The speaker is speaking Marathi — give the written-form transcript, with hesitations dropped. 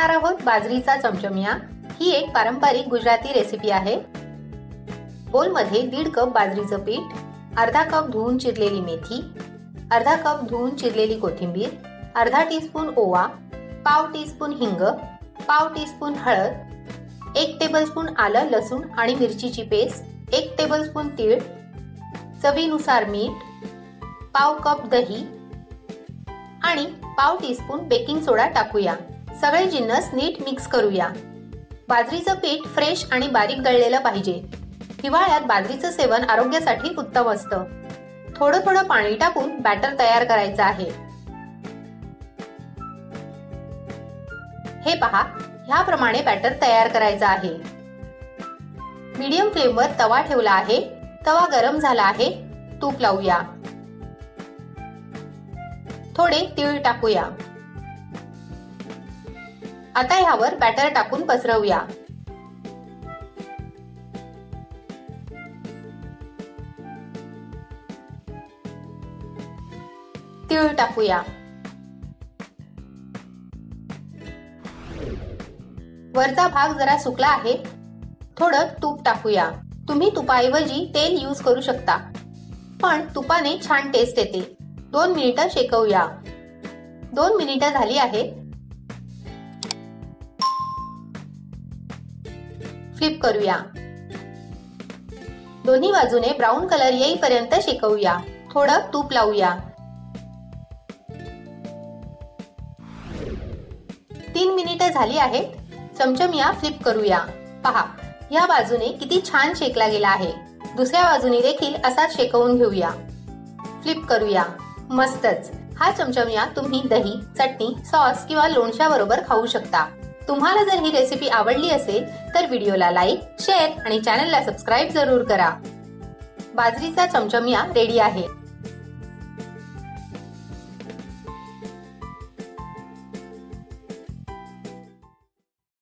पाहणार आहोत बाजरीचा चमचमिया। ही एक पारंपरिक गुजराती रेसिपी आहे। बोलमध्ये 1.5 कप बाजरीचं पीठ, अर्धा कप धुवून चिरलेली मेथी, अर्धा कप धुवून चिरलेली कोथिंबीर, अर्धा टीस्पून ओवा, पाव टीस्पून हिंग, पाव टीस्पून हळद, 1 टेबलस्पून आलं लसूण आणि मिरचीची पेस्ट, 1 टेबलस्पून तीळ, चवीनुसार मीठ, पाव कप दही आणि पाव टीस्पून बेकिंग सोडा टाकूया। सगळे जिन्नस नीट मिक्स करूया। बाजरीचं पीठ फ्रेश आणि बारीक दळलेलं पाहिजे। हिवाळ्यात बाजरीचं सेवन आरोग्यासाठी उत्तम असतं। थोडं थोडं पाणी टाकून बॅटर तयार करायचं आहे। हे पहा, ह्याप्रमाणे बॅटर तयार करायचं आहे। मीडियम फ्लेमवर तवा ठेवला आहे। तवा गरम झाला आहे। तूप लावूया। थोडे तीळ टाकूया। आता ह्यावर बॅटर टाकून पसरवूया। तीळ टाकूया। वरचा भाग जरा सुकला आहे। थोडं तूप टाकूया। तुम्ही तुपाऐवजी तेल यूज करू शकता, पण तुपाने छान टेस्ट येते। 2 मिनिटं शेकवूया। 2 मिनिटं झाली आहेत। फ्लिप करूया। दोन्ही बाजूने ब्राऊन कलर येईपर्यंत शेकवूया। थोडं तूप लावूया। 3 मिनिटं झाली आहेत। चमचमिया फ्लिप करूया। पहा, या बाजूने किती छान शेकला गेला आहे। दुसऱ्या बाजूने देखील असाच शेकवून घेऊया। फ्लिप करूया। मस्तच। हा चमचमिया तुम्ही दही, चटणी, सॉस किंवा लोणच्या बरोबर खाऊ शकता। तुम्हाला जर ही रेसिपी आवडली असेल तर व्हिडिओला लाईक, शेअर आणि चॅनलला सबस्क्राईब जरूर करा। बाजरीचा चमचमिया रेडी आहे।